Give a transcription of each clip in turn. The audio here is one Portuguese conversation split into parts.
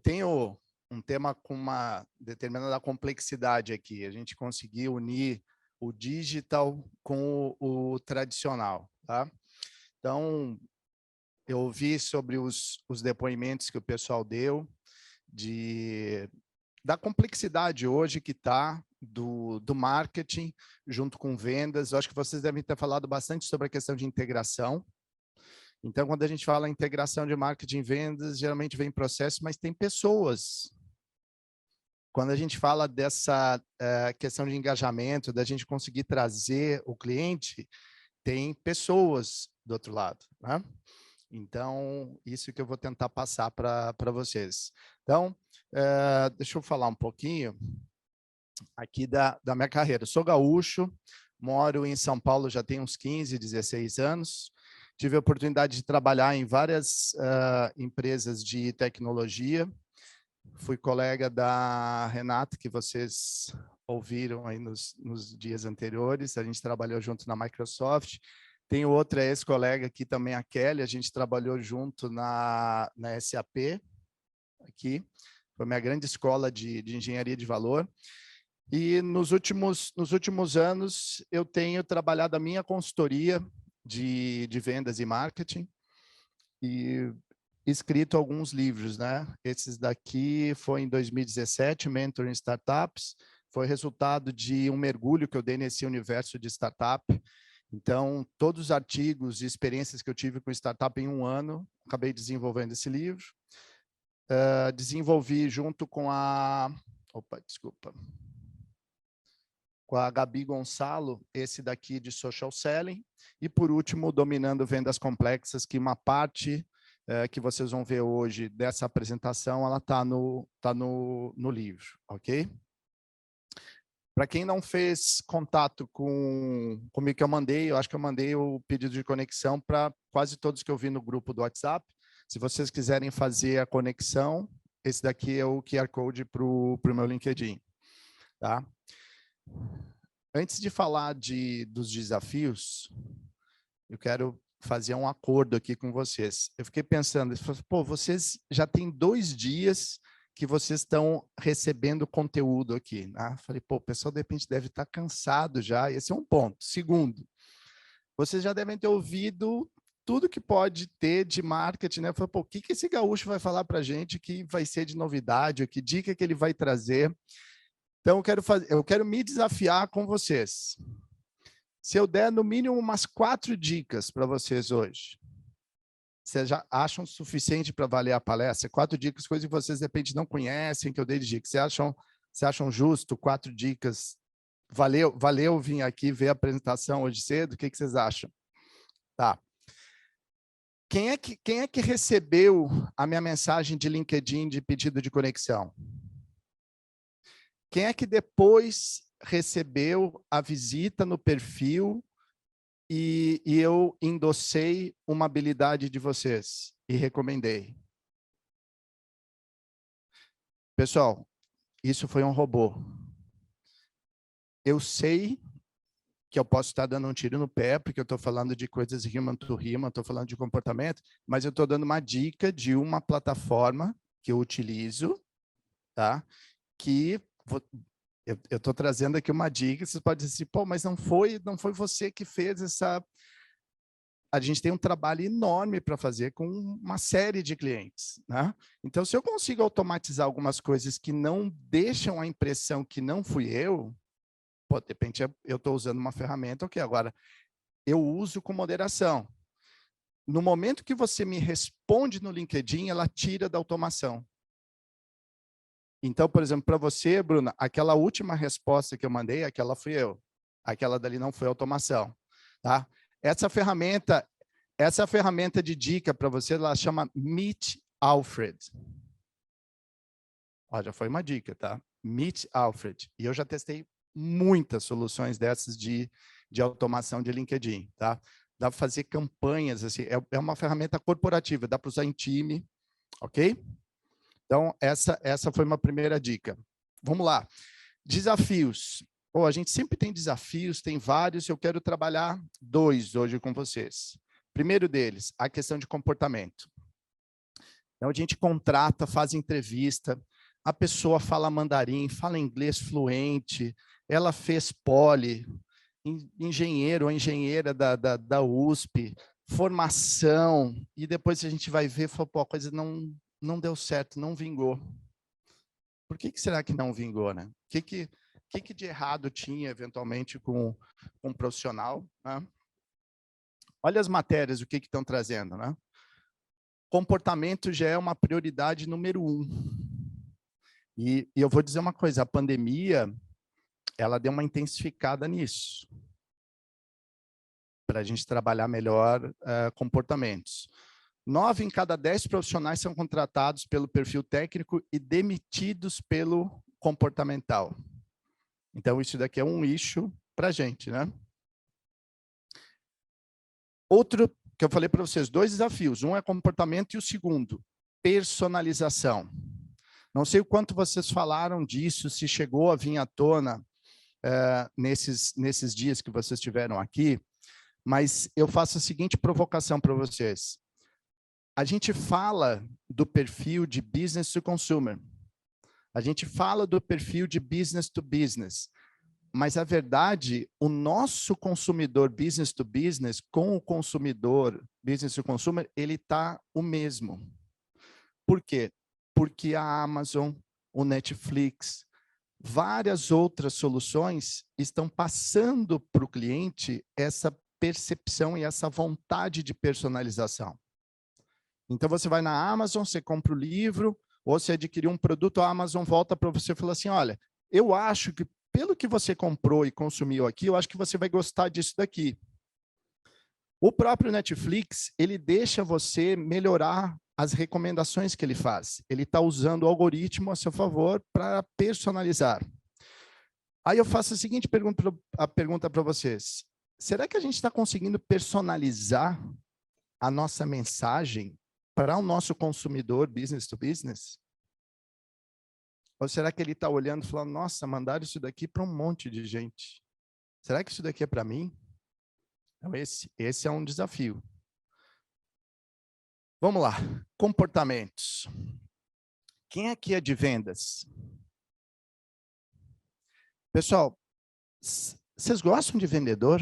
Tenho um tema com uma determinada complexidade aqui. A gente conseguiu unir o digital com o tradicional, tá? Então, eu ouvi sobre os depoimentos que o pessoal deu da complexidade hoje que está do marketing junto com vendas. Eu acho que vocês devem ter falado bastante sobre a questão de integração. Então, quando a gente fala em integração de marketing e vendas, geralmente vem processo, mas tem pessoas. Quando a gente fala dessa questão de engajamento, da gente conseguir trazer o cliente, tem pessoas do outro lado, né? Então, isso que eu vou tentar passar para vocês. Então, deixa eu falar um pouquinho aqui da minha carreira. Eu sou gaúcho, moro em São Paulo já tem uns 15, 16 anos. Tive a oportunidade de trabalhar em várias empresas de tecnologia. Fui colega da Renata, que vocês ouviram aí nos dias anteriores. A gente trabalhou junto na Microsoft. Tem outra ex-colega aqui também, a Kelly. A gente trabalhou junto na SAP, aqui. Foi minha grande escola de engenharia de valor. E nos últimos anos, eu tenho trabalhado a minha consultoria de vendas e marketing e escrito alguns livros, né? Esses daqui foi em 2017, Mentoring Startups, foi resultado de um mergulho que eu dei nesse universo de startup. Então, todos os artigos e experiências que eu tive com startup em um ano, acabei desenvolvendo esse livro. Desenvolvi junto com com a Gabi Gonçalo, esse daqui de Social Selling. E, por último, Dominando Vendas Complexas, que uma parte que vocês vão ver hoje dessa apresentação, ela está no livro, ok? Para quem não fez contato comigo que eu acho que eu mandei o pedido de conexão para quase todos que eu vi no grupo do WhatsApp. Se vocês quiserem fazer a conexão, esse daqui é o QR Code para o meu LinkedIn. Tá? Antes de falar dos desafios, eu quero fazer um acordo aqui com vocês. Eu fiquei pensando, pô, vocês já têm 2 dias que vocês estão recebendo conteúdo aqui. Né? Falei, pô, o pessoal de repente deve estar cansado já, esse é um ponto. Segundo, vocês já devem ter ouvido tudo que pode ter de marketing, né? Falei, pô, o que esse gaúcho vai falar para a gente que vai ser de novidade, que dica que ele vai trazer? Então, eu quero me desafiar com vocês. Se eu der, no mínimo, umas 4 dicas para vocês hoje, vocês já acham suficiente para valer a palestra? 4 dicas, coisas que vocês, de repente, não conhecem, que eu dei de dicas. Vocês acham justo 4 dicas? Valeu vir aqui ver a apresentação hoje cedo? O que vocês acham? Tá. Quem é que recebeu a minha mensagem de LinkedIn de pedido de conexão? Quem é que depois recebeu a visita no perfil e eu endossei uma habilidade de vocês e recomendei? Pessoal, isso foi um robô. Eu sei que eu posso estar dando um tiro no pé, porque eu estou falando de coisas human to human, estou falando de comportamento, mas eu estou dando uma dica de uma plataforma que eu utilizo, tá? Que eu estou trazendo aqui uma dica, vocês podem dizer assim, pô, mas não foi você que fez essa... A gente tem um trabalho enorme para fazer com uma série de clientes, né? Então, se eu consigo automatizar algumas coisas que não deixam a impressão que não fui eu, pô, de repente eu estou usando uma ferramenta, ok, agora eu uso com moderação. No momento que você me responde no LinkedIn, ela tira da automação. Então, por exemplo, para você, Bruna, aquela última resposta que eu mandei, aquela fui eu. Aquela dali não foi automação. Tá? Essa ferramenta de dica para você, ela chama Meet Alfred. Ó, já foi uma dica, tá? Meet Alfred. E eu já testei muitas soluções dessas de automação de LinkedIn. Tá? Dá para fazer campanhas, assim, é uma ferramenta corporativa, dá para usar em time, ok? Então, essa foi uma primeira dica. Vamos lá. Desafios. Oh, a gente sempre tem desafios, tem vários, eu quero trabalhar 2 hoje com vocês. Primeiro deles, a questão de comportamento. Então, a gente contrata, faz entrevista, a pessoa fala mandarim, fala inglês fluente, ela fez poli, engenheiro ou engenheira da USP, formação, e depois a gente vai ver, fala, pô, a coisa não deu certo, não vingou. Por que será que não vingou, né? O que de errado tinha, eventualmente, com um profissional, né? Olha as matérias, o que estão trazendo, né? Comportamento já é uma prioridade número 1. E eu vou dizer uma coisa, a pandemia, ela deu uma intensificada nisso, para a gente trabalhar melhor comportamentos. 9 em cada 10 profissionais são contratados pelo perfil técnico e demitidos pelo comportamental. Então, isso daqui é um issue para a gente, né? Outro que eu falei para vocês, 2 desafios. Um é comportamento e o segundo, personalização. Não sei o quanto vocês falaram disso, se chegou a vir à tona nesses dias que vocês estiveram aqui, mas eu faço a seguinte provocação para vocês. A gente fala do perfil de business to consumer. A gente fala do perfil de business to business. Mas, a verdade, o nosso consumidor business to business com o consumidor business to consumer, ele está o mesmo. Por quê? Porque a Amazon, o Netflix, várias outras soluções estão passando para o cliente essa percepção e essa vontade de personalização. Então, você vai na Amazon, você compra o livro, ou você adquiriu um produto, a Amazon volta para você e fala assim, olha, eu acho que pelo que você comprou e consumiu aqui, eu acho que você vai gostar disso daqui. O próprio Netflix, ele deixa você melhorar as recomendações que ele faz. Ele está usando o algoritmo a seu favor para personalizar. Aí eu faço a seguinte pergunta para vocês. Será que a gente está conseguindo personalizar a nossa mensagem para o nosso consumidor business to business? Ou será que ele está olhando e falando, nossa, mandaram isso daqui para um monte de gente. Será que isso daqui é para mim? Então, esse é um desafio. Vamos lá, comportamentos. Quem aqui é de vendas? Pessoal, vocês gostam de vendedor?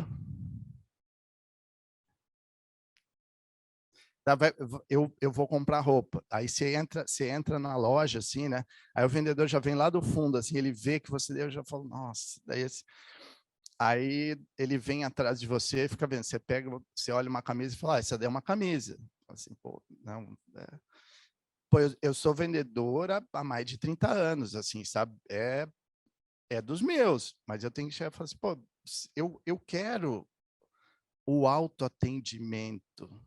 Eu vou comprar roupa. Aí você entra na loja, assim, né? Aí o vendedor já vem lá do fundo, assim, ele vê que você deu, já fala, nossa, daí aí ele vem atrás de você e fica vendo. Você pega, você olha uma camisa e fala, essa daí é uma camisa. Assim, pô, não. Pô, eu sou vendedora há mais de 30 anos, assim, sabe? É dos meus, mas eu tenho que chegar e falar assim, pô, eu quero o autoatendimento.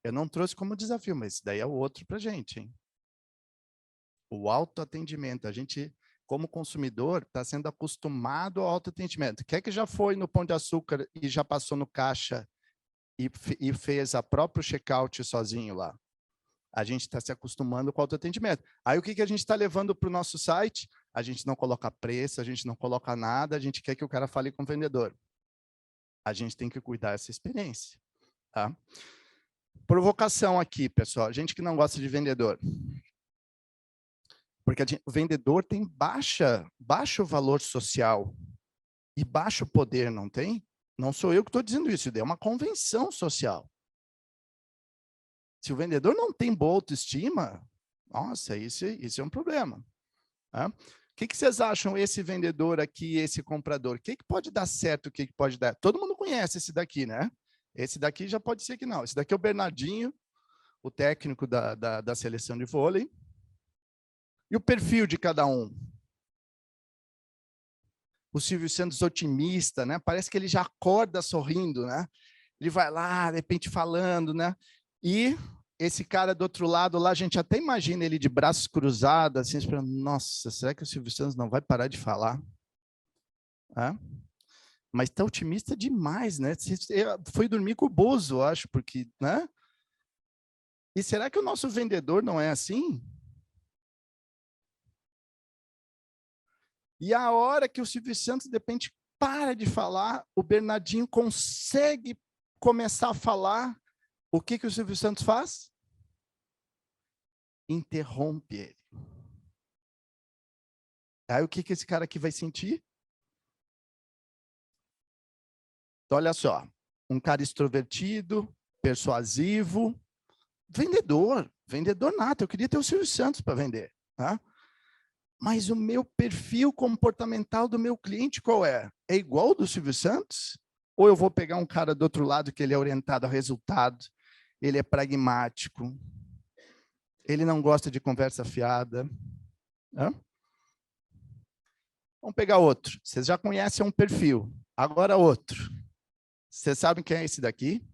Eu não trouxe como desafio, mas daí é o outro para a gente, hein? O autoatendimento. A gente, como consumidor, está sendo acostumado ao autoatendimento. Quem é que já foi no Pão de Açúcar e já passou no caixa e fez a próprio checkout sozinho lá? A gente está se acostumando com o autoatendimento. Aí o que a gente está levando para o nosso site? A gente não coloca preço, a gente não coloca nada, a gente quer que o cara fale com o vendedor. A gente tem que cuidar dessa experiência. Tá? Provocação aqui, pessoal. Gente que não gosta de vendedor. Porque o vendedor tem baixo valor social e baixo poder, não tem? Não sou eu que estou dizendo isso, é uma convenção social. Se o vendedor não tem boa autoestima, nossa, isso é um problema. Tá? O que vocês acham, esse vendedor aqui, esse comprador? O que pode dar certo, o que pode dar? Todo mundo conhece esse daqui, né? Esse daqui já pode ser que não. Esse daqui é o Bernardinho, o técnico da seleção de vôlei. E o perfil de cada um? O Silvio Santos otimista, né? Parece que ele já acorda sorrindo, né? Ele vai lá, de repente falando, né? E esse cara do outro lado lá, a gente até imagina ele de braços cruzados, assim, esperando, nossa, será que o Silvio Santos não vai parar de falar? Mas tá otimista demais, né? Foi dormir com o Bozo, acho, porque, né? E será que o nosso vendedor não é assim? E a hora que o Silvio Santos, de repente, para de falar, o Bernardinho consegue começar a falar, o que o Silvio Santos faz? interrompe ele. Aí o que esse cara aqui vai sentir? Então, olha só, um cara extrovertido, persuasivo, vendedor nato. Eu queria ter o Silvio Santos para vender, tá? Mas o meu perfil comportamental do meu cliente qual é? É igual ao do Silvio Santos? Ou eu vou pegar um cara do outro lado que ele é orientado a resultado, ele é pragmático, ele não gosta de conversa fiada. Hã? Vamos pegar outro. Vocês já conhecem um perfil. Agora outro. Vocês sabem quem é esse daqui?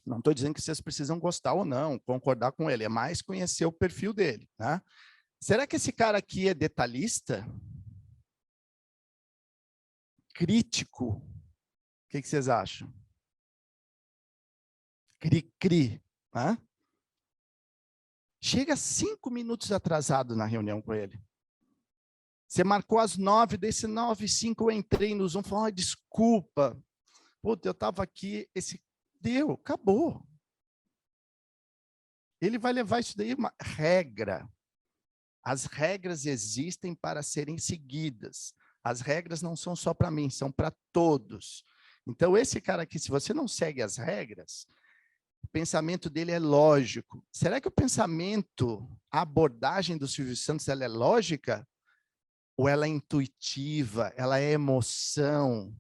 Não estou dizendo que vocês precisam gostar ou não, concordar com ele. É mais conhecer o perfil dele. Né? Será que esse cara aqui é detalhista? Crítico? O que vocês acham? Cri-cri. Né? Chega 5 minutos atrasado na reunião com ele. Você marcou às 9, desse 9h05 eu entrei no Zoom, falei, desculpa. Puta, eu estava aqui, deu, acabou. Ele vai levar isso daí uma regra. As regras existem para serem seguidas. As regras não são só para mim, são para todos. Então, esse cara aqui, se você não segue as regras, o pensamento dele é lógico. Será que o pensamento, a abordagem do Silvio Santos, ela é lógica? Ou ela é intuitiva? Ela é emoção?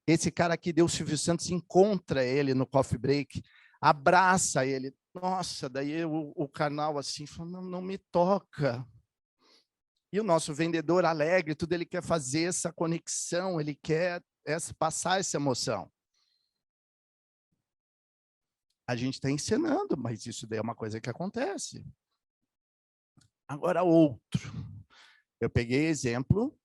Esse cara aqui deu o Silvio Santos, encontra ele no coffee break, abraça ele. Nossa, daí o canal assim, falou, não me toca. E o nosso vendedor alegre, tudo ele quer fazer essa conexão, ele quer passar essa emoção. A gente está ensinando, mas isso daí é uma coisa que acontece. Agora outro. Eu peguei exemplo,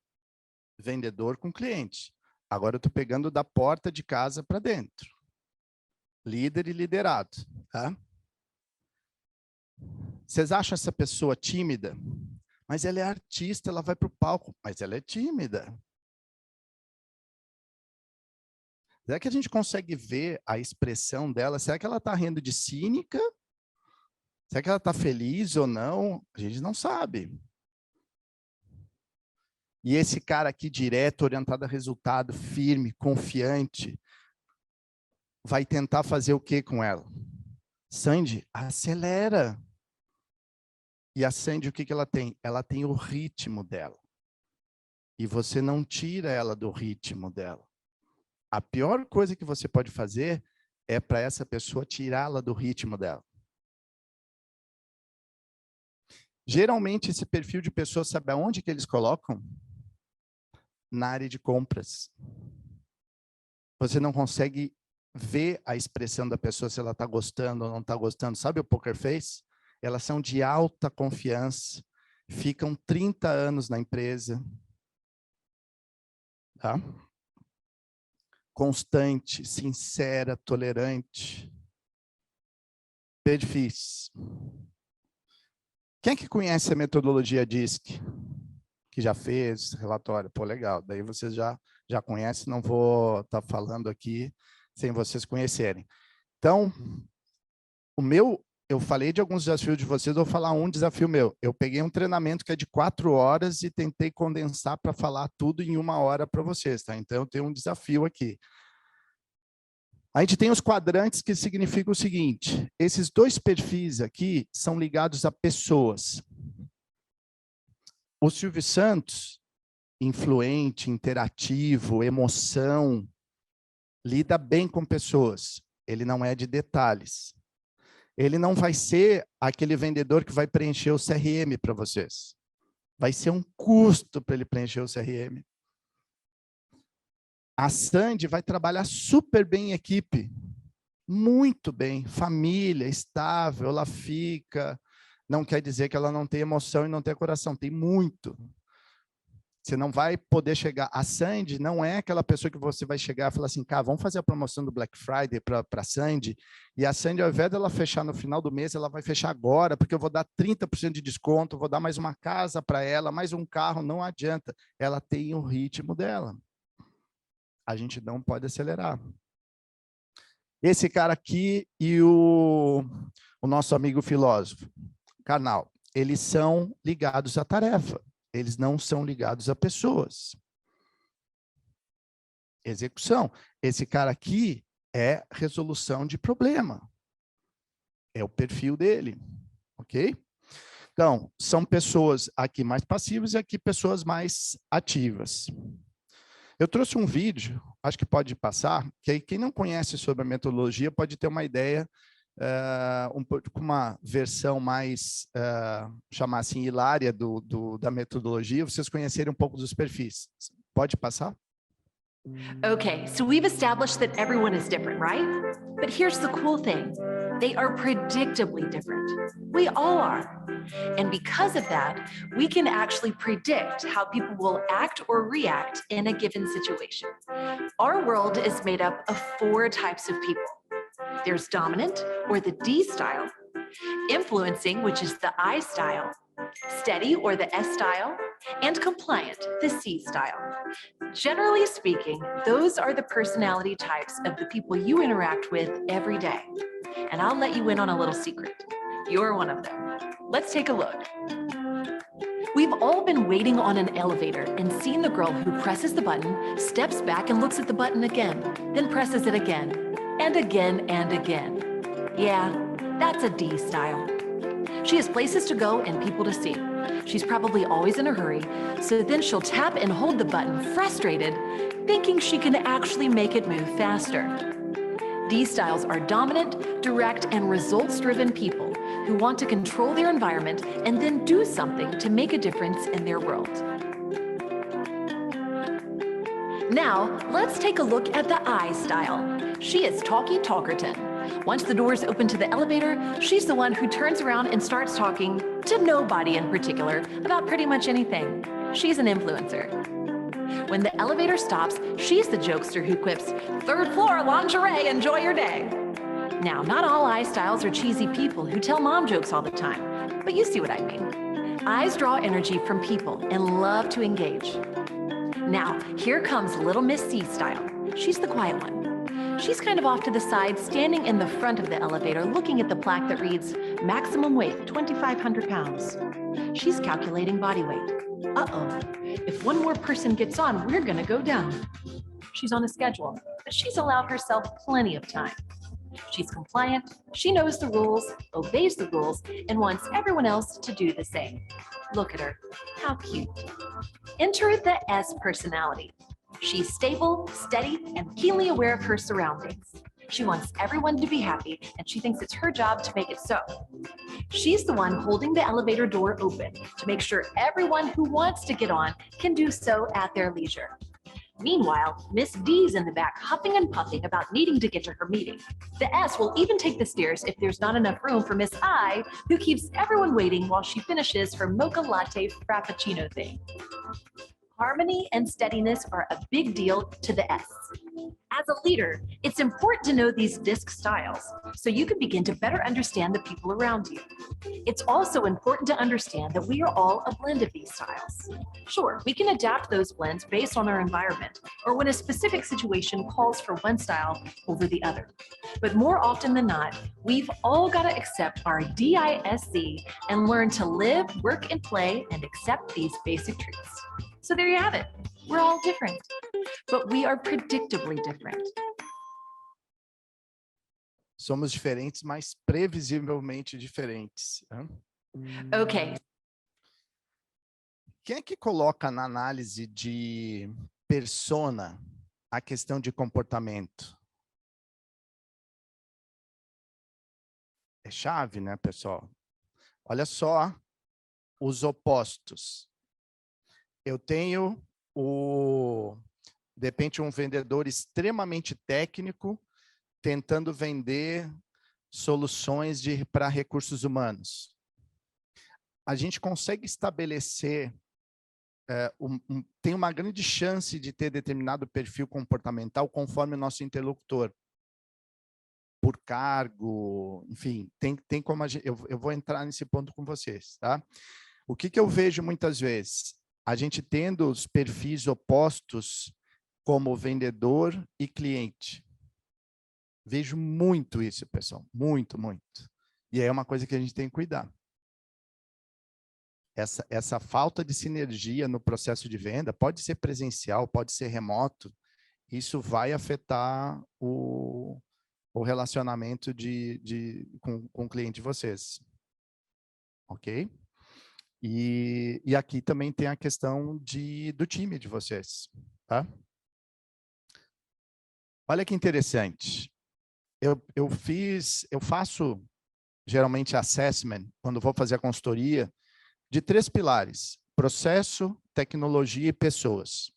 vendedor com cliente. Agora eu estou pegando da porta de casa para dentro. Líder e liderado. Tá? Vocês acham essa pessoa tímida? Mas ela é artista, ela vai para o palco, mas ela é tímida. Será que a gente consegue ver a expressão dela? Será que ela está rindo de cínica? Será que ela está feliz ou não? A gente não sabe. E esse cara aqui, direto, orientado a resultado, firme, confiante, vai tentar fazer o que com ela? Sandy, acelera. E a Sandy, o que ela tem? Ela tem o ritmo dela. E você não tira ela do ritmo dela. A pior coisa que você pode fazer é para essa pessoa tirá-la do ritmo dela. Geralmente, esse perfil de pessoa, sabe aonde que eles colocam? Na área de compras. Você não consegue ver a expressão da pessoa, se ela está gostando ou não está gostando. Sabe o Poker Face? Elas são de alta confiança, ficam 30 anos na empresa. Tá? Constante, sincera, tolerante. Perfis. Quem é que conhece a metodologia DISC? Que já fez relatório? Pô, legal. Daí vocês já conhecem, não vou estar falando aqui sem vocês conhecerem. Então, eu falei de alguns desafios de vocês, vou falar um desafio meu. Eu peguei um treinamento que é de 4 horas e tentei condensar para falar tudo em 1 hora para vocês, tá? Então, eu tenho um desafio aqui. A gente tem os quadrantes que significam o seguinte, esses 2 perfis aqui são ligados a pessoas. O Silvio Santos, influente, interativo, emoção, lida bem com pessoas. Ele não é de detalhes. Ele não vai ser aquele vendedor que vai preencher o CRM para vocês. Vai ser um custo para ele preencher o CRM. A Sandy vai trabalhar super bem em equipe. Muito bem. Família, estável, ela fica. Não quer dizer que ela não tem emoção e não tem coração. Tem muito. Você não vai poder chegar... A Sandy não é aquela pessoa que você vai chegar e falar assim, cara, vamos fazer a promoção do Black Friday para a Sandy, e a Sandy, ao invés dela fechar no final do mês, ela vai fechar agora, porque eu vou dar 30% de desconto, vou dar mais uma casa para ela, mais um carro, não adianta. Ela tem o ritmo dela. A gente não pode acelerar. Esse cara aqui e o nosso amigo filósofo, Karnal, eles são ligados à tarefa, eles não são ligados a pessoas. Execução. Esse cara aqui é resolução de problema. É o perfil dele, ok? Então, são pessoas aqui mais passivas e aqui pessoas mais ativas. Eu trouxe um vídeo, acho que pode passar, que aí quem não conhece sobre a metodologia pode ter uma ideia, uma versão mais, chamar assim, hilária da metodologia, vocês conhecerem um pouco dos perfis. Pode passar? Okay, so we've established that everyone is different, right? But here's the cool thing. They are predictably different. We all are. And because of that, we can actually predict how people will act or react in a given situation. Our world is made up of 4 types of people. There's dominant, or the D style, influencing, which is the I style, steady, or the S style, and compliant, the C style. Generally speaking, those are the personality types of the people you interact with every day. And I'll let you in on a little secret. You're one of them. Let's take a look. We've all been waiting on an elevator and seen the girl who presses the button, steps back and looks at the button again, then presses it again, and again and again. Yeah, that's a D style. She has places to go and people to see. She's probably always in a hurry, so then she'll tap and hold the button, frustrated, thinking she can actually make it move faster. D styles are dominant, direct, and results-driven people who want to control their environment and then do something to make a difference in their world. Now, let's take a look at the I style. She is Talkie Talkerton. Once the doors open to the elevator, she's the one who turns around and starts talking to nobody in particular about pretty much anything. She's an influencer. When the elevator stops, she's the jokester who quips, "Third floor lingerie, enjoy your day." Now, not all I styles are cheesy people who tell mom jokes all the time, but you see what I mean. Eyes draw energy from people and love to engage. Now, here comes little Miss C style. She's the quiet one. She's kind of off to the side, standing in the front of the elevator, looking at the plaque that reads, "Maximum weight, 2,500 pounds. She's calculating body weight. Uh-oh, if one more person gets on, we're gonna go down. She's on a schedule, but she's allowed herself plenty of time. She's compliant, she knows the rules, obeys the rules, and wants everyone else to do the same. Look at her, how cute. Enter the S personality. She's stable, steady, and keenly aware of her surroundings. She wants everyone to be happy, and she thinks it's her job to make it so. She's the one holding the elevator door open to make sure everyone who wants to get on can do so at their leisure. Meanwhile, Miss D's in the back huffing and puffing about needing to get to her meeting. The S will even take the stairs if there's not enough room for Miss I, who keeps everyone waiting while she finishes her mocha latte frappuccino thing. Harmony and steadiness are a big deal to the S. As a leader, it's important to know these DISC styles so you can begin to better understand the people around you. It's also important to understand that we are all a blend of these styles. Sure, we can adapt those blends based on our environment or when a specific situation calls for one style over the other. But more often than not, we've all got to accept our DISC and learn to live, work, and play and accept these basic truths. So there you have it. We're all different, but we are predictably different. Somos diferentes, mas previsivelmente diferentes. Okay. Quem é que coloca na análise de persona a questão de comportamento? É chave, né, pessoal? Olha só os opostos. Eu tenho de repente, um vendedor extremamente técnico tentando vender soluções para recursos humanos. A gente consegue estabelecer, tem uma grande chance de ter determinado perfil comportamental conforme o nosso interlocutor. Por cargo, enfim, tem como eu vou entrar nesse ponto com vocês, tá? O que eu vejo muitas vezes? A gente tendo os perfis opostos como vendedor e cliente. Vejo muito isso, pessoal. Muito, muito. E é uma coisa que a gente tem que cuidar. Essa falta de sinergia no processo de venda, pode ser presencial, pode ser remoto, isso vai afetar o relacionamento com o cliente de vocês. Ok? E aqui também tem a questão do time de vocês. Tá? Olha que interessante. Eu faço geralmente assessment, quando vou fazer a consultoria, de 3 pilares: processo, tecnologia e pessoas.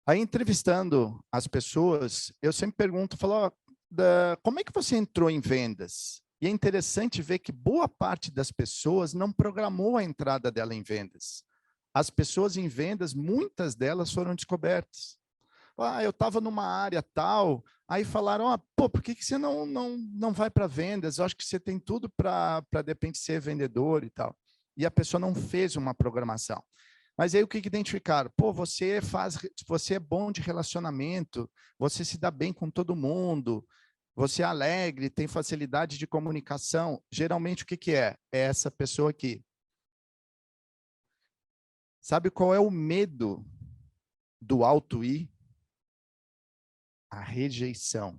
Aí, entrevistando as pessoas, eu sempre pergunto, falo, como é que você entrou em vendas? E é interessante ver que boa parte das pessoas não programou a entrada dela em vendas. As pessoas em vendas, muitas delas foram descobertas. Eu estava numa área tal, aí falaram, pô, por que você não vai para vendas? Eu acho que você tem tudo para, de repente, ser vendedor e tal. E a pessoa não fez uma programação. Mas aí o que identificaram? Pô, você é bom de relacionamento, você se dá bem com todo mundo, você é alegre, tem facilidade de comunicação. Geralmente o que é? É essa pessoa aqui. Sabe qual é o medo do alto I? A rejeição.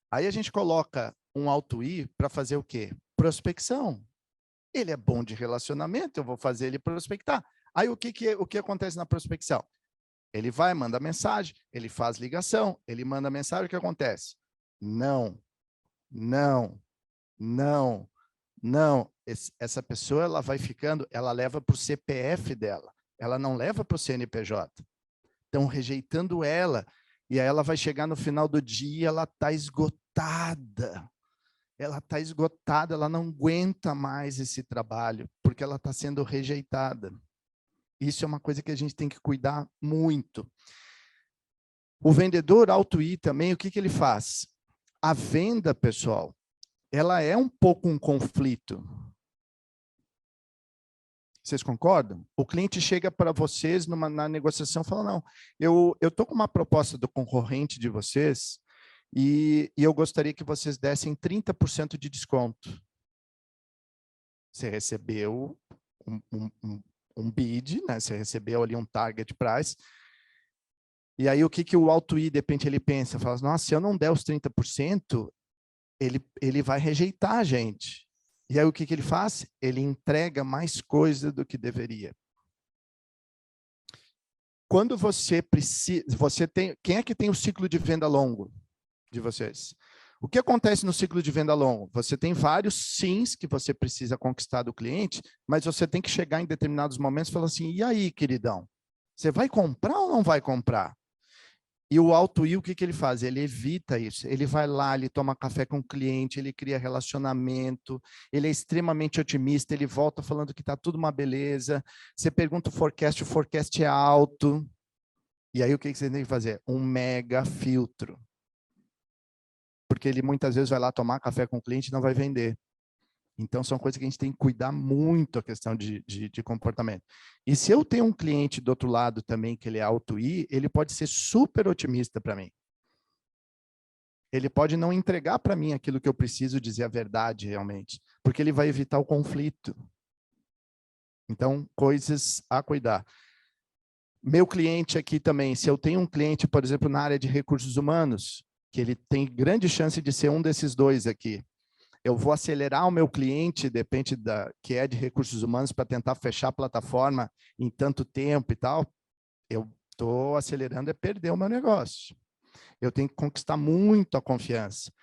Aí a gente coloca um alto I para fazer o quê? Prospecção. Ele é bom de relacionamento, eu vou fazer ele prospectar. Aí o que acontece na prospecção? Ele vai, manda mensagem, ele faz ligação, ele manda mensagem, o que acontece? Não, não, não, não. Essa pessoa, ela vai ficando, ela leva para o CPF dela, ela não leva para o CNPJ. Estão rejeitando ela, e aí ela vai chegar no final do dia, ela está esgotada. Ela está esgotada, ela não aguenta mais esse trabalho, porque ela está sendo rejeitada. Isso é uma coisa que a gente tem que cuidar muito. O vendedor alto I também, o que ele faz? A venda, pessoal, ela é um pouco um conflito. Vocês concordam? O cliente chega para vocês na negociação e fala, não, eu estou com uma proposta do concorrente de vocês, e eu gostaria que vocês dessem 30% de desconto. Você recebeu um bid, né? Você recebeu ali um target price. E aí o que o alto I, de repente, ele pensa? Fala, nossa, se eu não der os 30%, ele vai rejeitar a gente. E aí o que ele faz? Ele entrega mais coisa do que deveria. Quando você precisa, quem é que tem o ciclo de venda longo de vocês? O que acontece no ciclo de venda longo? Você tem vários sims que você precisa conquistar do cliente, mas você tem que chegar em determinados momentos e falar assim, e aí, queridão? Você vai comprar ou não vai comprar? E o alto I, o que ele faz? Ele evita isso. Ele vai lá, ele toma café com o cliente, ele cria relacionamento, ele é extremamente otimista, ele volta falando que está tudo uma beleza. Você pergunta o forecast é alto. E aí o que você tem que fazer? Um mega filtro. Porque ele muitas vezes vai lá tomar café com o cliente e não vai vender. Então, são coisas que a gente tem que cuidar muito a questão de comportamento. E se eu tenho um cliente do outro lado também, que ele é alto I, ele pode ser super otimista para mim. Ele pode não entregar para mim aquilo que eu preciso dizer a verdade realmente, porque ele vai evitar o conflito. Então, coisas a cuidar. Meu cliente aqui também, se eu tenho um cliente, por exemplo, na área de recursos humanos, que ele tem grande chance de ser um desses dois aqui. Eu vou acelerar o meu cliente, depende que é de recursos humanos, para tentar fechar a plataforma em tanto tempo e tal. Eu estou acelerando perder o meu negócio. Eu tenho que conquistar muito a confiança.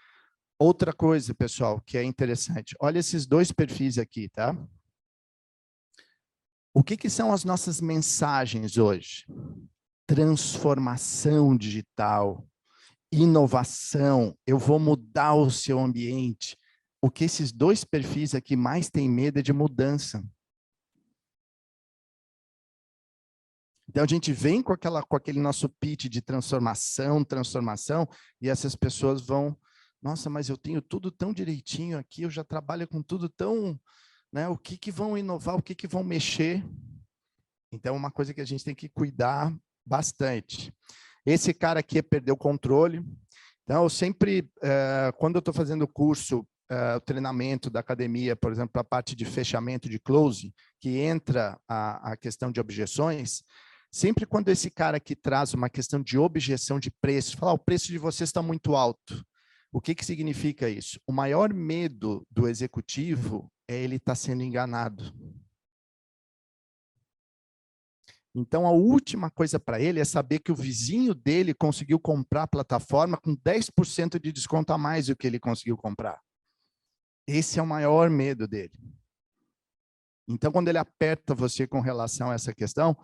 Outra coisa, pessoal, que é interessante. Olha esses dois perfis aqui, tá? O que são as nossas mensagens hoje? Transformação digital. Inovação, eu vou mudar o seu ambiente. O que esses dois perfis aqui mais têm medo é de mudança. Então, a gente vem com aquele nosso pitch de transformação, e essas pessoas vão, nossa, mas eu tenho tudo tão direitinho aqui, eu já trabalho com tudo tão, né? O que vão inovar, o que vão mexer? Então, é uma coisa que a gente tem que cuidar bastante. Esse cara aqui perdeu o controle. Então, eu sempre, quando eu estou fazendo o curso, o treinamento da academia, por exemplo, a parte de fechamento, de close, que entra a questão de objeções, sempre quando esse cara que traz uma questão de objeção de preço, fala, o preço de vocês está muito alto. O que significa isso? O maior medo do executivo é ele estar sendo enganado. Então, a última coisa para ele é saber que o vizinho dele conseguiu comprar a plataforma com 10% de desconto a mais do que ele conseguiu comprar. Esse é o maior medo dele. Então, quando ele aperta você com relação a essa questão,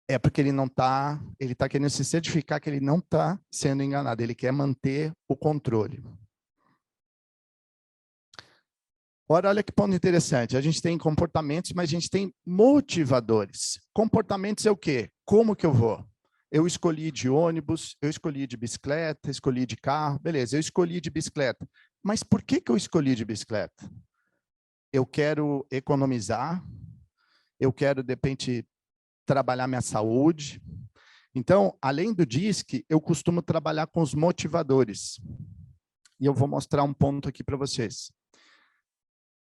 é porque ele está querendo se certificar que ele não está sendo enganado, ele quer manter o controle. Ora, olha que ponto interessante. A gente tem comportamentos, mas a gente tem motivadores. Comportamentos é o quê? Como que eu vou? Eu escolhi de ônibus, eu escolhi de bicicleta, escolhi de carro, beleza, eu escolhi de bicicleta. Mas por que eu escolhi de bicicleta? Eu quero economizar, eu quero, de repente, trabalhar minha saúde. Então, além do DISC, eu costumo trabalhar com os motivadores. E eu vou mostrar um ponto aqui para vocês.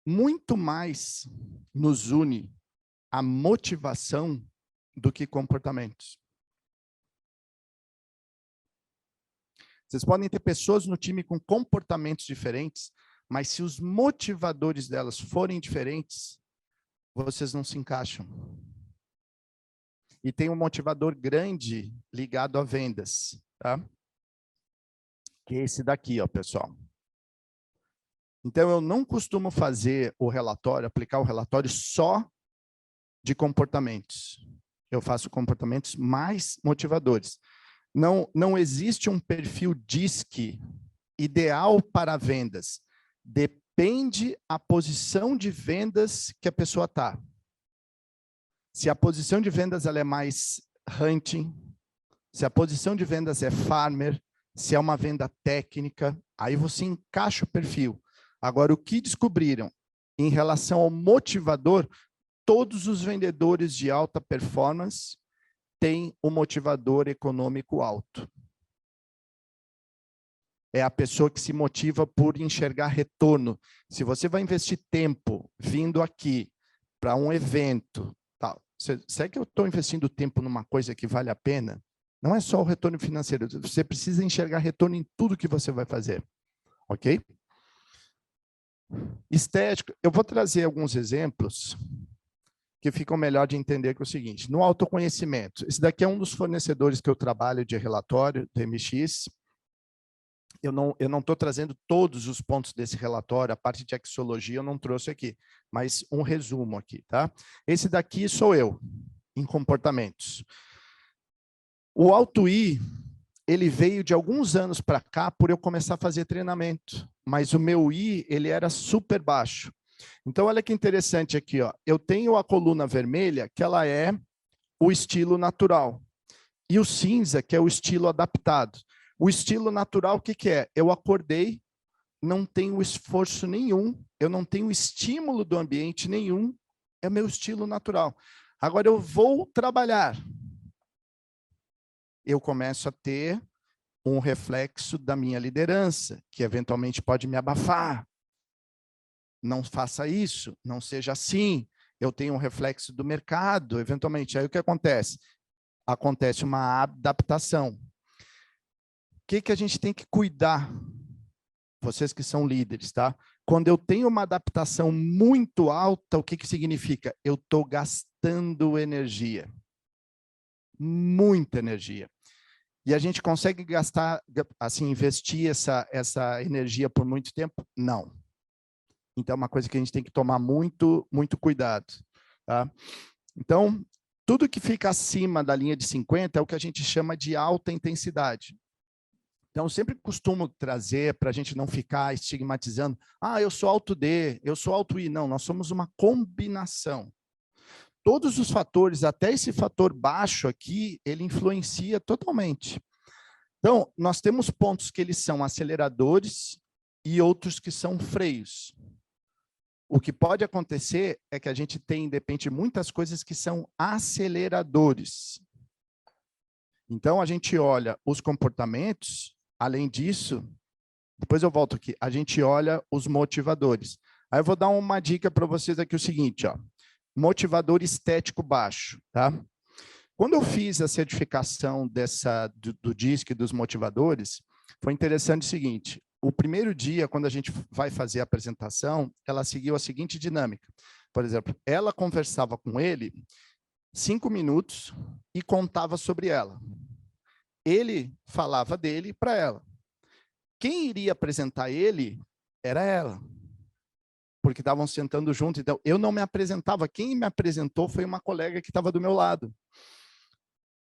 Muito mais nos une a motivação do que comportamentos. Vocês podem ter pessoas no time com comportamentos diferentes, mas se os motivadores delas forem diferentes, vocês não se encaixam. E tem um motivador grande ligado a vendas, tá? Que é esse daqui, ó, pessoal. Então, eu não costumo fazer o relatório, aplicar o relatório só de comportamentos. Eu faço comportamentos mais motivadores. Não existe um perfil DISC ideal para vendas. Depende a posição de vendas que a pessoa está. Se a posição de vendas ela é mais hunting, se a posição de vendas é farmer, se é uma venda técnica, aí você encaixa o perfil. Agora, o que descobriram em relação ao motivador, todos os vendedores de alta performance têm um motivador econômico alto. É a pessoa que se motiva por enxergar retorno. Se você vai investir tempo vindo aqui para um evento, tal, será que eu estou investindo tempo numa coisa que vale a pena? Não é só o retorno financeiro, você precisa enxergar retorno em tudo que você vai fazer. Ok? Estético, eu vou trazer alguns exemplos que ficam melhor de entender que é o seguinte, no autoconhecimento, esse daqui é um dos fornecedores que eu trabalho de relatório do MX, eu não estou trazendo todos os pontos desse relatório, a parte de axiologia eu não trouxe aqui, mas um resumo aqui, tá? Esse daqui sou eu, em comportamentos. O AutoI, ele veio de alguns anos para cá por eu começar a fazer treinamento, mas o meu I, ele era super baixo. Então, olha que interessante aqui, ó. Eu tenho a coluna vermelha, que ela é o estilo natural, e o cinza, que é o estilo adaptado. O estilo natural, o que que é? Eu acordei, não tenho esforço nenhum, eu não tenho estímulo do ambiente nenhum, é meu estilo natural. Agora, eu vou trabalhar. Eu começo a ter um reflexo da minha liderança, que eventualmente pode me abafar. Não faça isso, não seja assim. Eu tenho um reflexo do mercado, eventualmente. Aí o que acontece? Acontece uma adaptação. O que a gente tem que cuidar? Vocês que são líderes, tá? Quando eu tenho uma adaptação muito alta, o que significa? Eu estou gastando energia. Muita energia. E a gente consegue gastar, assim, investir essa energia por muito tempo? Não. Então, é uma coisa que a gente tem que tomar muito cuidado. Tá? Então, tudo que fica acima da linha de 50 é o que a gente chama de alta intensidade. Então, eu sempre costumo trazer para a gente não ficar estigmatizando, eu sou alto D, eu sou alto I. Não, nós somos uma combinação. Todos os fatores, até esse fator baixo aqui, ele influencia totalmente. Então, nós temos pontos que eles são aceleradores e outros que são freios. O que pode acontecer é que a gente tem, de repente, muitas coisas que são aceleradores. Então, a gente olha os comportamentos além disso, depois eu volto aqui, a gente olha os motivadores. Aí eu vou dar uma dica para vocês aqui, o seguinte, ó, motivador estético baixo, tá? Quando eu fiz a certificação do DISC e dos motivadores, foi interessante o seguinte, o primeiro dia, quando a gente vai fazer a apresentação, ela seguiu a seguinte dinâmica. Por exemplo, ela conversava com ele 5 minutos e contava sobre ela. Ele falava dele para ela. Quem iria apresentar ele era ela, porque estavam sentando junto. Então, eu não me apresentava. Quem me apresentou foi uma colega que estava do meu lado.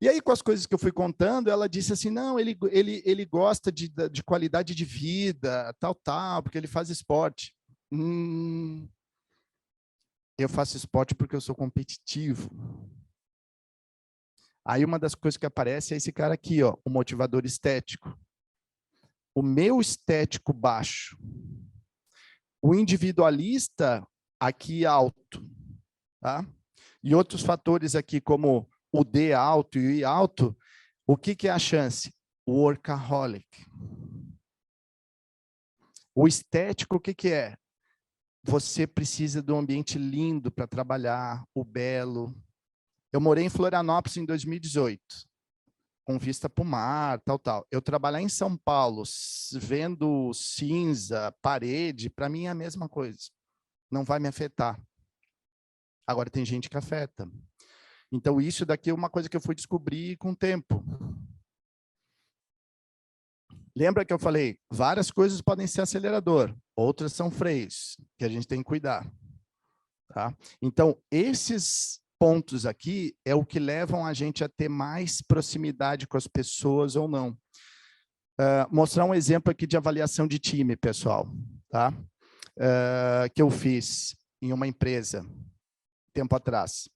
E aí, com as coisas que eu fui contando, ela disse assim, não, ele gosta de qualidade de vida, tal, porque ele faz esporte. Eu faço esporte porque eu sou competitivo. Aí, uma das coisas que aparece é esse cara aqui, ó, o motivador estético. O meu estético baixo. O individualista aqui alto. Tá? E outros fatores aqui, como o D alto e o I alto, o que é a chance? O workaholic. O estético, o que é? Você precisa de um ambiente lindo para trabalhar, o belo. Eu morei em Florianópolis em 2018, com vista para o mar, tal. Eu trabalhar em São Paulo, vendo cinza, parede, para mim é a mesma coisa. Não vai me afetar. Agora, tem gente que afeta. Então, isso daqui é uma coisa que eu fui descobrir com o tempo. Lembra que eu falei, várias coisas podem ser acelerador, outras são freios, que a gente tem que cuidar. Tá? Então, esses pontos aqui é o que levam a gente a ter mais proximidade com as pessoas ou não. Mostrar um exemplo aqui de avaliação de time, pessoal, tá? Que eu fiz em uma empresa, tempo atrás.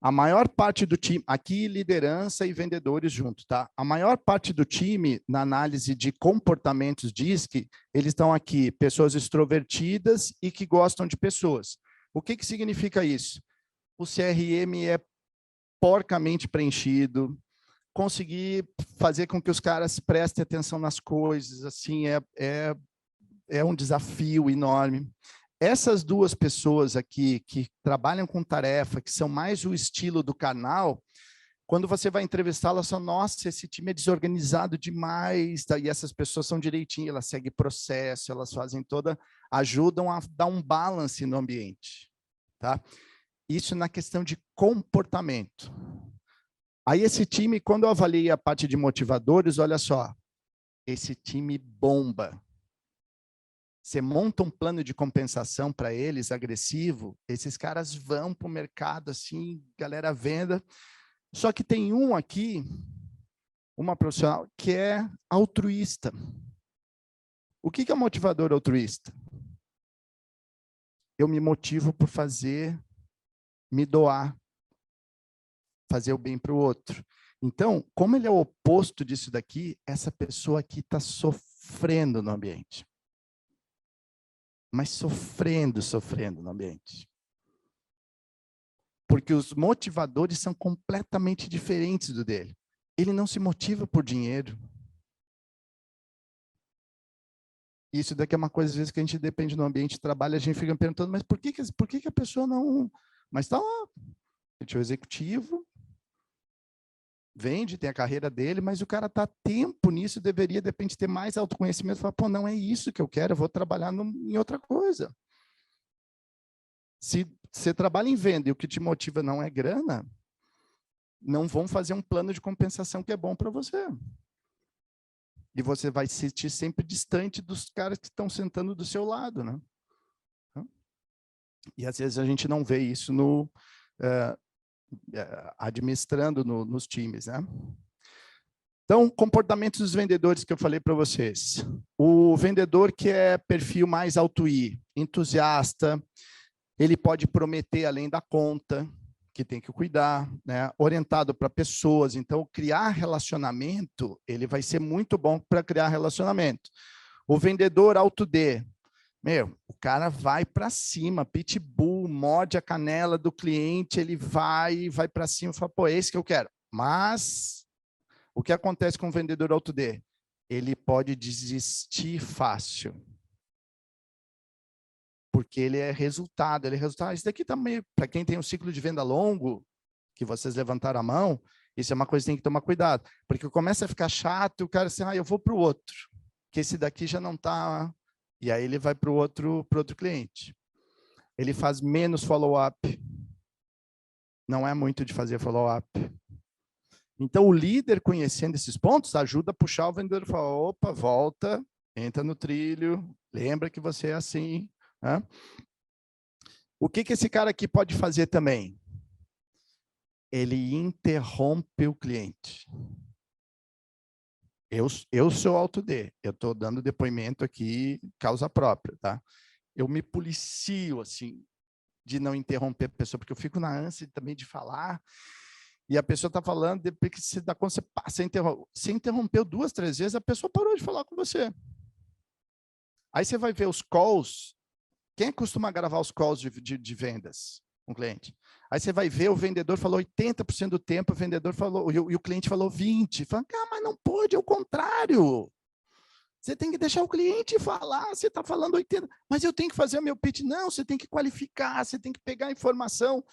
A maior parte do time, aqui liderança e vendedores juntos, tá? A maior parte do time, na análise de comportamentos DISC, eles estão aqui, pessoas extrovertidas e que gostam de pessoas. O que significa isso? O CRM é porcamente preenchido, conseguir fazer com que os caras prestem atenção nas coisas, assim, é um desafio enorme. Essas duas pessoas aqui que trabalham com tarefa, que são mais o estilo do canal, quando você vai entrevistá-las, são, nossa, esse time é desorganizado demais, tá? E essas pessoas são direitinho, elas seguem processo, elas fazem ajudam a dar um balance no ambiente, tá? Isso na questão de comportamento. Aí esse time, quando eu avaliei a parte de motivadores, olha só, esse time bomba. Você monta um plano de compensação para eles, agressivo, esses caras vão para o mercado, assim, galera venda. Só que tem um aqui, uma profissional, que é altruísta. O que é motivador altruísta? Eu me motivo por me doar, fazer o bem para o outro. Então, como ele é o oposto disso daqui, essa pessoa aqui está sofrendo no ambiente. Mas sofrendo no ambiente. Porque os motivadores são completamente diferentes do dele. Ele não se motiva por dinheiro. Isso daqui é uma coisa, às vezes, que a gente depende do ambiente de trabalho, a gente fica perguntando, mas por que a pessoa não... Mas está lá, é o executivo, vende, tem a carreira dele, mas o cara está tempo nisso, deveria, de repente, ter mais autoconhecimento, falar, pô, não é isso que eu quero, eu vou trabalhar em outra coisa. Se você trabalha em venda e o que te motiva não é grana, não vão fazer um plano de compensação que é bom para você. E você vai se sentir sempre distante dos caras que estão sentando do seu lado, né? E às vezes a gente não vê isso administrando nos times, né? Então, comportamentos dos vendedores que eu falei para vocês. O vendedor que é perfil mais auto-I, entusiasta, ele pode prometer além da conta, que tem que cuidar, né? Orientado para pessoas. Então, criar relacionamento, ele vai ser muito bom para criar relacionamento. O vendedor auto-D, o cara vai para cima, pitbull, morde a canela do cliente, ele vai para cima e fala, pô, é esse que eu quero. Mas o que acontece com o vendedor auto-D? ele pode desistir fácil. Porque ele é resultado. Isso daqui também, para quem tem um ciclo de venda longo, que vocês levantaram a mão, isso é uma coisa que tem que tomar cuidado. Porque começa a ficar chato, o cara assim, eu vou para o outro, que esse daqui já não está... E aí ele vai para o outro cliente. Ele faz menos follow-up. Não é muito de fazer follow-up. Então, o líder, conhecendo esses pontos, ajuda a puxar o vendedor e falar, opa, volta, entra no trilho, lembra que você é assim. Né? O que esse cara aqui pode fazer também? Ele interrompe o cliente. Eu sou auto D, eu estou dando depoimento aqui, causa própria, tá? Eu me policio, assim, de não interromper a pessoa, porque eu fico na ânsia também de falar, e a pessoa está falando, depois que você interrompeu 2, 3 vezes, a pessoa parou de falar com você. Aí você vai ver os calls. Quem costuma gravar os calls de vendas com o cliente? Aí você vai ver, o vendedor falou 80% do tempo, o vendedor falou, e o cliente falou 20%. Fala, mas não pode, é o contrário. Você tem que deixar o cliente falar, você está falando 80%, mas eu tenho que fazer o meu pitch. Não, você tem que qualificar, você tem que pegar a informação.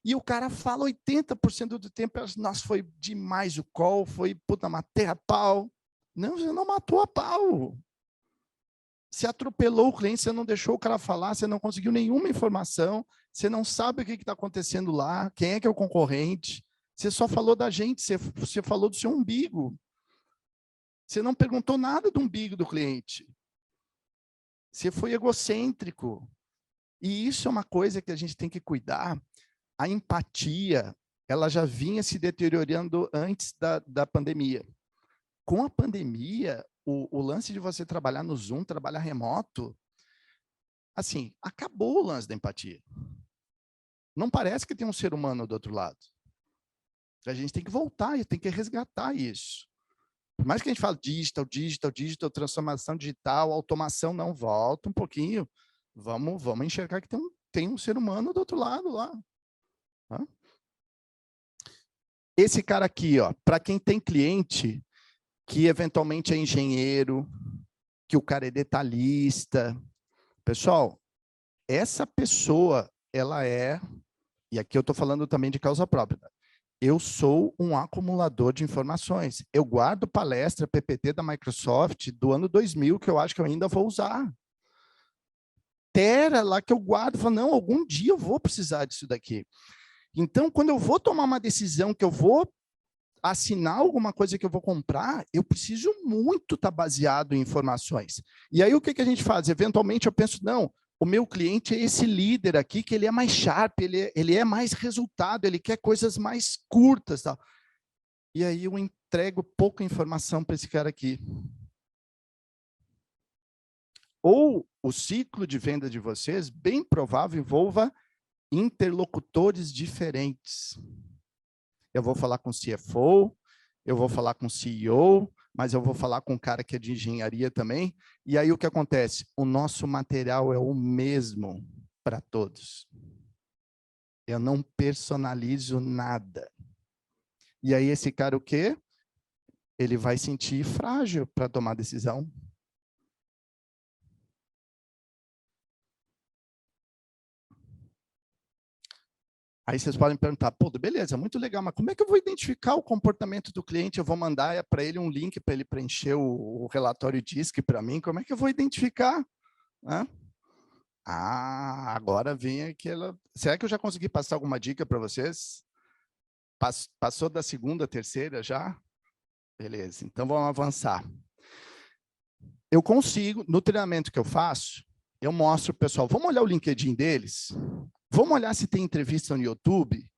E o cara fala 80% do tempo, nossa, foi demais o call, foi, puta, matei a pau. Não, você não matou a pau. Você atropelou o cliente, você não deixou o cara falar, você não conseguiu nenhuma informação, você não sabe o que está acontecendo lá, quem é que é o concorrente, você só falou da gente, você falou do seu umbigo. Você não perguntou nada do umbigo do cliente. Você foi egocêntrico. E isso é uma coisa que a gente tem que cuidar. A empatia, ela já vinha se deteriorando antes da pandemia. Com a pandemia, o lance de você trabalhar no Zoom, trabalhar remoto, assim, acabou o lance da empatia. Não parece que tem um ser humano do outro lado. A gente tem que voltar e tem que resgatar isso. Por mais que a gente fale digital, transformação digital, automação, não, volta um pouquinho. Vamos enxergar que tem um ser humano do outro lado lá. Tá? Esse cara aqui, para quem tem cliente que eventualmente é engenheiro, que o cara é detalhista. Pessoal, essa pessoa, ela é, e aqui eu estou falando também de causa própria, eu sou um acumulador de informações. Eu guardo palestra PPT da Microsoft do ano 2000, que eu acho que eu ainda vou usar. Tera lá que eu guardo, falo, não, algum dia eu vou precisar disso daqui. Então, quando eu vou tomar uma decisão que eu vou assinar alguma coisa que eu vou comprar, eu preciso muito estar baseado em informações. E aí, o que a gente faz? Eventualmente, eu penso, não, o meu cliente é esse líder aqui, que ele é mais sharp, ele é mais resultado, ele quer coisas mais curtas. Tal. E aí, eu entrego pouca informação para esse cara aqui. Ou o ciclo de venda de vocês, bem provável, envolva interlocutores diferentes. Eu vou falar com o CFO, eu vou falar com o CEO, mas eu vou falar com um cara que é de engenharia também. E aí o que acontece? O nosso material é o mesmo para todos. Eu não personalizo nada. E aí esse cara o quê? Ele vai sentir frágil para tomar decisão. Aí vocês podem perguntar, pô, beleza, muito legal, mas como é que eu vou identificar o comportamento do cliente? Eu vou mandar para ele um link para ele preencher o relatório DISC para mim, como é que eu vou identificar? Hã? Agora vem aquela... Será que eu já consegui passar alguma dica para vocês? Passou da segunda, terceira já? Beleza, então vamos avançar. Eu consigo, no treinamento que eu faço, eu mostro para o pessoal, vamos olhar o LinkedIn deles? Vamos olhar se tem entrevista no YouTube,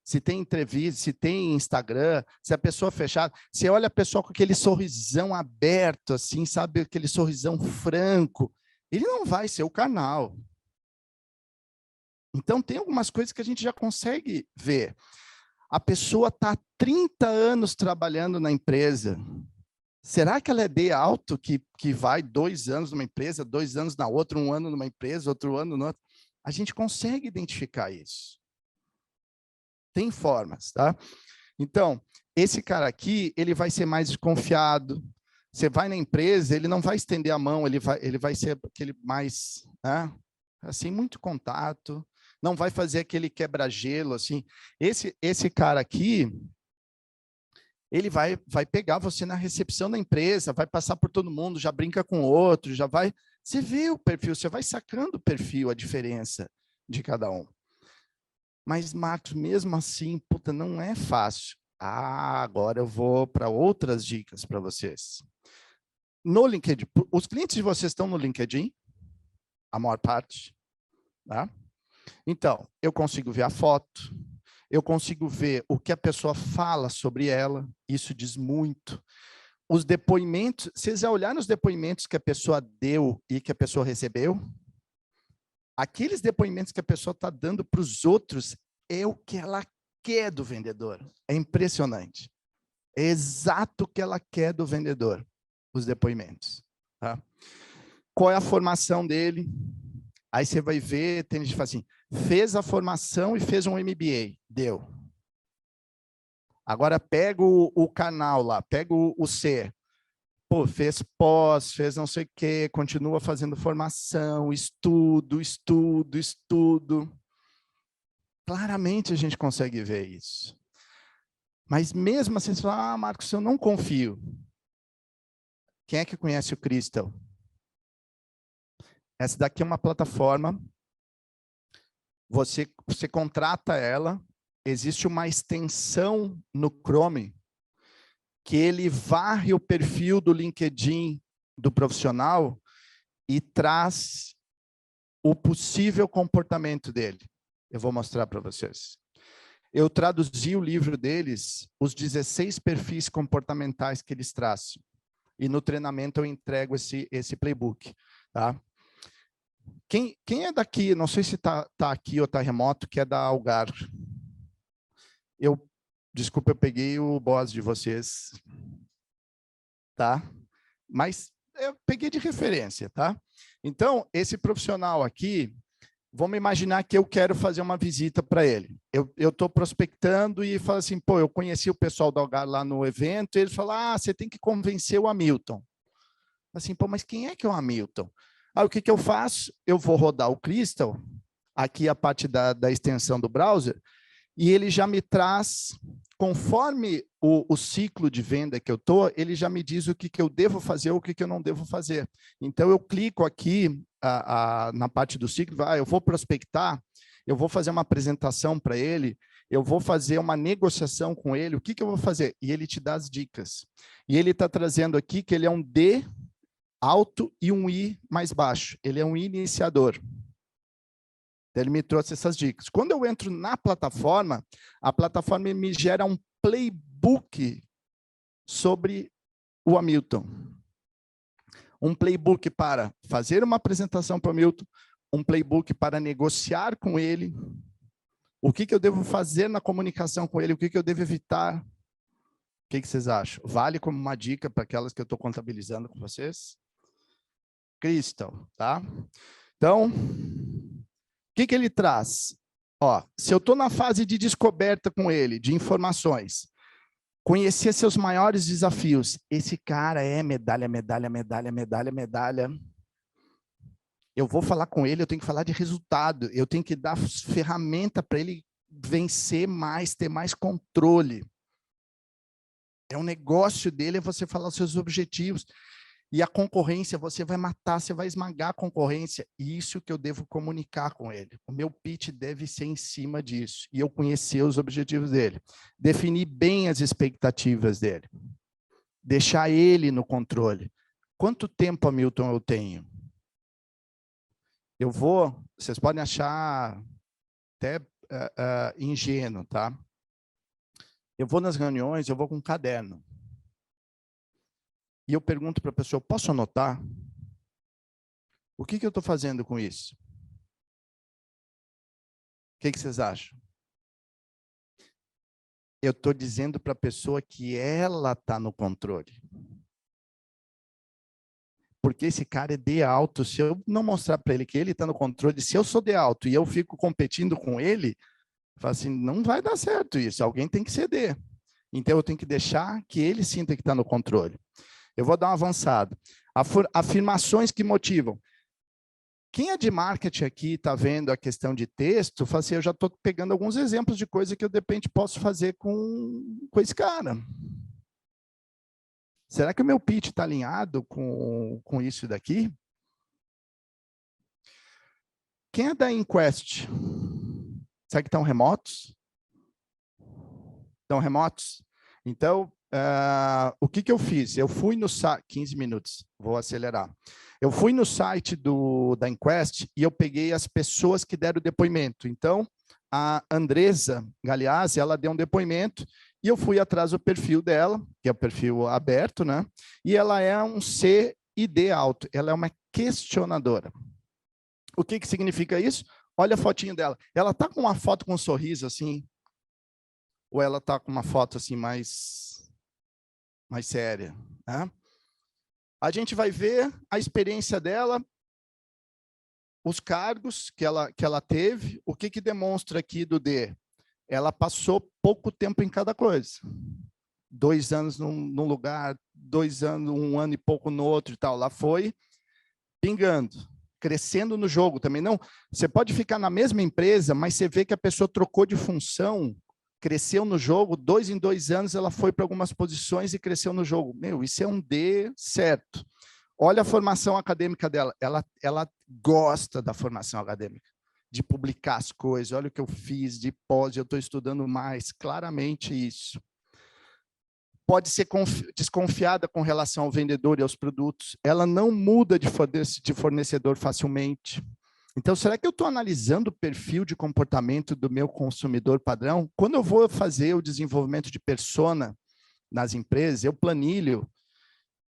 se tem entrevista, se tem Instagram, se a pessoa fechada. Você olha a pessoa com aquele sorrisão aberto, assim, sabe? Aquele sorrisão franco. Ele não vai ser o canal. Então, tem algumas coisas que a gente já consegue ver. A pessoa está há 30 anos trabalhando na empresa. Será que ela é de alto, que vai 2 anos numa empresa, 2 anos na outra, 1 ano numa empresa, outro ano na outra? A gente consegue identificar isso. Tem formas, tá? Então, esse cara aqui, ele vai ser mais desconfiado. Você vai na empresa, ele não vai estender a mão, ele vai ser aquele mais, né? Assim, muito contato, não vai fazer aquele quebra-gelo, assim. Esse cara aqui, ele vai pegar você na recepção da empresa, vai passar por todo mundo, já brinca com o outro, já vai... Você vê o perfil, você vai sacando o perfil, a diferença de cada um. Mas, Marcos, mesmo assim, puta, não é fácil. Agora eu vou para outras dicas para vocês. No LinkedIn, os clientes de vocês estão no LinkedIn? A maior parte, tá? Então, eu consigo ver a foto, eu consigo ver o que a pessoa fala sobre ela, isso diz muito. Os depoimentos, vocês já olharam os depoimentos que a pessoa deu e que a pessoa recebeu? Aqueles depoimentos que a pessoa está dando para os outros é o que ela quer do vendedor. É impressionante. É exato o que ela quer do vendedor, os depoimentos. Tá? Qual é a formação dele? Aí você vai ver, tem gente que fala assim, fez a formação e fez um MBA. Deu. Agora pega o canal lá, pega o C. Pô, fez pós, fez não sei o quê, continua fazendo formação, estudo. Claramente a gente consegue ver isso. Mas mesmo assim, você fala, Marcos, eu não confio. Quem é que conhece o Crystal? Essa daqui é uma plataforma, você contrata ela, existe uma extensão no Chrome que ele varre o perfil do LinkedIn do profissional e traz o possível comportamento dele. Eu vou mostrar para vocês. Eu traduzi o livro deles, os 16 perfis comportamentais que eles trazem. E no treinamento eu entrego esse playbook. Tá? Quem é daqui, não sei se tá aqui ou tá remoto, que é da Algar. Desculpa, eu peguei o boss de vocês. Tá? Mas eu peguei de referência, tá? Então, esse profissional aqui, vamos imaginar que eu quero fazer uma visita para ele. Eu estou prospectando e falo assim, pô, eu conheci o pessoal da Algar lá no evento, e eles falam, você tem que convencer o Hamilton. Assim, pô, mas quem é que é o Hamilton? O que eu faço? Eu vou rodar o Crystal, aqui a parte da extensão do browser, e ele já me traz, conforme o ciclo de venda que eu estou, ele já me diz o que eu devo fazer ou o que eu não devo fazer. Então, eu clico aqui na parte do ciclo, eu vou prospectar, eu vou fazer uma apresentação para ele, eu vou fazer uma negociação com ele, o que eu vou fazer? E ele te dá as dicas. E ele está trazendo aqui que ele é um D alto e um I mais baixo. Ele é um iniciador. Ele me trouxe essas dicas. Quando eu entro na plataforma, a plataforma me gera um playbook sobre o Hamilton. Um playbook para fazer uma apresentação para o Hamilton, um playbook para negociar com ele, o que eu devo fazer na comunicação com ele, o que eu devo evitar. O que vocês acham? Vale como uma dica para aquelas que eu estou contabilizando com vocês? Crystal, tá? Então, o que ele traz? Se eu estou na fase de descoberta com ele, de informações, conhecer seus maiores desafios, esse cara é medalha. Eu vou falar com ele, eu tenho que falar de resultado, eu tenho que dar ferramenta para ele vencer mais, ter mais controle. É um negócio dele, é você falar os seus objetivos. E a concorrência, você vai matar, você vai esmagar a concorrência. Isso que eu devo comunicar com ele. O meu pitch deve ser em cima disso. E eu conhecer os objetivos dele. Definir bem as expectativas dele. Deixar ele no controle. Quanto tempo, Hamilton, eu tenho? Vocês podem achar até ingênuo, tá? Eu vou nas reuniões, eu vou com um caderno. E eu pergunto para a pessoa, posso anotar? O que eu estou fazendo com isso? O que vocês acham? Eu estou dizendo para a pessoa que ela está no controle. Porque esse cara é de alto. Se eu não mostrar para ele que ele está no controle, se eu sou de alto e eu fico competindo com ele, eu falo assim, não vai dar certo isso, alguém tem que ceder. Então eu tenho que deixar que ele sinta que está no controle. Eu vou dar uma avançada. Afirmações que motivam. Quem é de marketing aqui está vendo a questão de texto, fala assim, eu já estou pegando alguns exemplos de coisa que eu, de repente, posso fazer com esse cara. Será que o meu pitch está alinhado com isso daqui? Quem é da Inquest? Será que estão remotos? Estão remotos? Então, o que eu fiz? Eu fui no site... 15 minutos, vou acelerar. Eu fui no site da Inquest e eu peguei as pessoas que deram depoimento. Então, a Andresa Galeazzi, ela deu um depoimento e eu fui atrás do perfil dela, que é o perfil aberto, né? E ela é um CID alto, ela é uma questionadora. O que significa isso? Olha a fotinho dela. Ela está com uma foto com um sorriso assim, ou ela está com uma foto assim mais séria, né? A gente vai ver a experiência dela, os cargos que ela teve, o que demonstra aqui do D? Ela passou pouco tempo em cada coisa. 2 anos num lugar, 2 anos, 1 ano e pouco no outro e tal. Ela foi pingando, crescendo no jogo também. Não, você pode ficar na mesma empresa, mas você vê que a pessoa trocou de função, cresceu no jogo, 2 em 2 anos ela foi para algumas posições e cresceu no jogo. Meu, isso é um D certo. Olha a formação acadêmica dela. Ela gosta da formação acadêmica, de publicar as coisas. Olha o que eu fiz de pós, eu estou estudando mais. Claramente isso. Pode ser desconfiada com relação ao vendedor e aos produtos. Ela não muda de fornecedor facilmente. Então, será que eu estou analisando o perfil de comportamento do meu consumidor padrão? Quando eu vou fazer o desenvolvimento de persona nas empresas, eu planilho,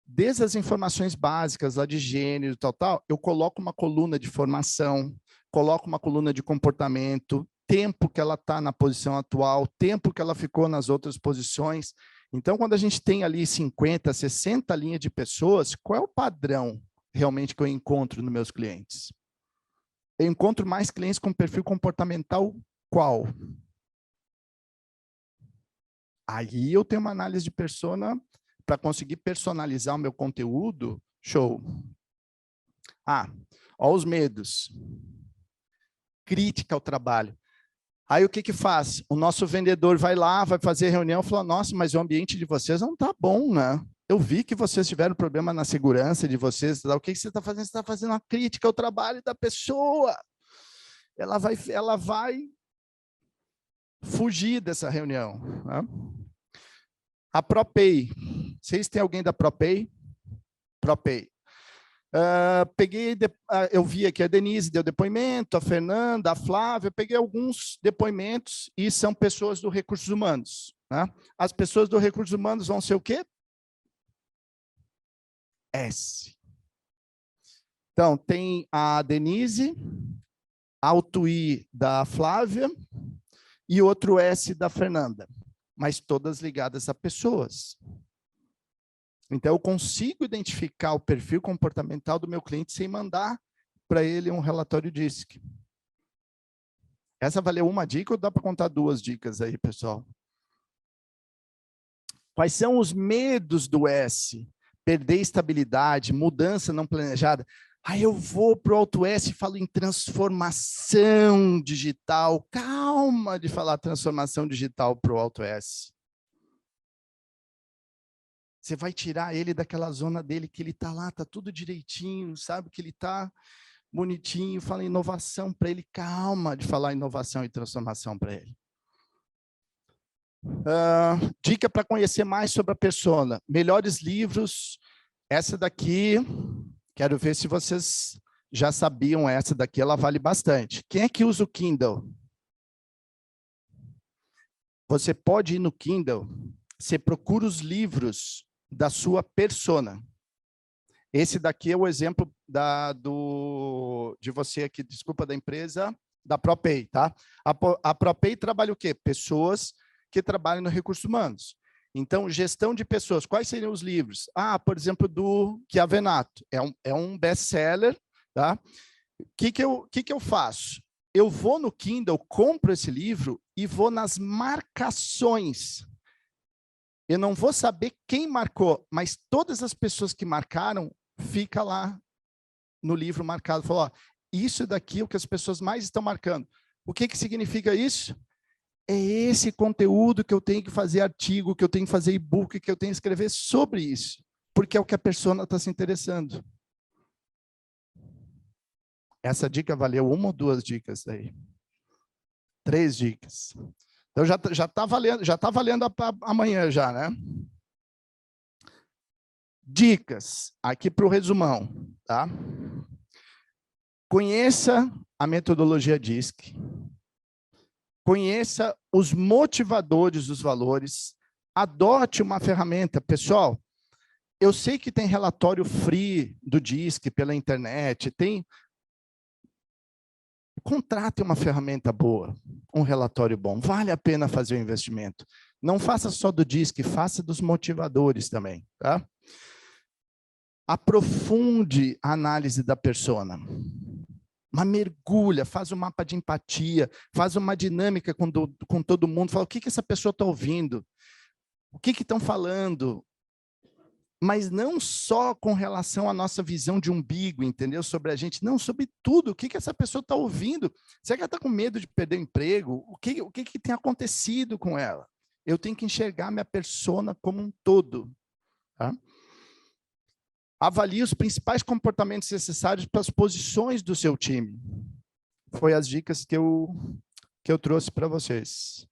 desde as informações básicas, lá de gênero, tal, eu coloco uma coluna de formação, coloco uma coluna de comportamento, tempo que ela está na posição atual, tempo que ela ficou nas outras posições. Então, quando a gente tem ali 50, 60 linhas de pessoas, qual é o padrão realmente que eu encontro nos meus clientes? Eu encontro mais clientes com perfil comportamental qual? Aí eu tenho uma análise de persona para conseguir personalizar o meu conteúdo. Show. Olha os medos. Crítica ao trabalho. Aí o que faz? O nosso vendedor vai lá, vai fazer reunião e fala, nossa, mas o ambiente de vocês não está bom, né? Eu vi que vocês tiveram problema na segurança de vocês. O que você está fazendo? Você está fazendo uma crítica ao trabalho da pessoa. Ela vai fugir dessa reunião. Né? A ProPay. Vocês têm alguém da ProPay? ProPay. Eu vi aqui a Denise deu depoimento, a Fernanda, a Flávia, eu peguei alguns depoimentos e são pessoas do Recursos Humanos. Né? As pessoas do Recursos Humanos vão ser o quê? S. Então, tem a Denise, Alto I da Flávia e outro S da Fernanda, mas todas ligadas a pessoas. Então, eu consigo identificar o perfil comportamental do meu cliente sem mandar para ele um relatório DISC. Essa valeu uma dica ou dá para contar 2 dicas aí, pessoal? Quais são os medos do S? Perder estabilidade, mudança não planejada. Aí eu vou para o Alto S e falo em transformação digital. Calma de falar transformação digital para o Alto S. Você vai tirar ele daquela zona dele que ele está lá, está tudo direitinho, sabe que ele está bonitinho, fala inovação para ele, calma de falar inovação e transformação para ele. Dica para conhecer mais sobre a persona. Melhores livros, essa daqui, quero ver se vocês já sabiam essa daqui, ela vale bastante. Quem é que usa o Kindle? Você pode ir no Kindle, você procura os livros da sua persona. Esse daqui é o exemplo de você aqui, desculpa, da empresa, da ProPay, tá? A ProPay trabalha o quê? Pessoas que trabalham no Recursos Humanos. Então, gestão de pessoas, quais seriam os livros? Por exemplo, do Chiavenato, é um best-seller, tá? O que eu faço? Eu vou no Kindle, compro esse livro e vou nas marcações. Eu não vou saber quem marcou, mas todas as pessoas que marcaram, fica lá no livro marcado. Falou, ó, isso daqui é o que as pessoas mais estão marcando. O que que significa isso? É esse conteúdo que eu tenho que fazer artigo, que eu tenho que fazer e-book, que eu tenho que escrever sobre isso, porque é o que a pessoa está se interessando. Essa dica valeu 1 ou 2 dicas aí? 3 dicas. Então já tá valendo amanhã já, né? Dicas aqui para o resumão, tá? Conheça a metodologia DISC. Conheça os motivadores dos valores. Adote uma ferramenta. Pessoal, eu sei que tem relatório free do DISC pela internet, contrate uma ferramenta boa, um relatório bom. Vale a pena fazer o investimento. Não faça só do DISC, faça dos motivadores também, tá? Aprofunde a análise da persona. Mas mergulha, faz um mapa de empatia, faz uma dinâmica com todo mundo, fala o que essa pessoa está ouvindo, o que estão falando, mas não só com relação à nossa visão de umbigo, entendeu? Sobre a gente, não, sobre tudo, o que essa pessoa está ouvindo. Será que ela está com medo de perder o emprego? O que tem acontecido com ela? Eu tenho que enxergar minha persona como um todo, tá? Avalie os principais comportamentos necessários para as posições do seu time. Foi as dicas que eu trouxe para vocês.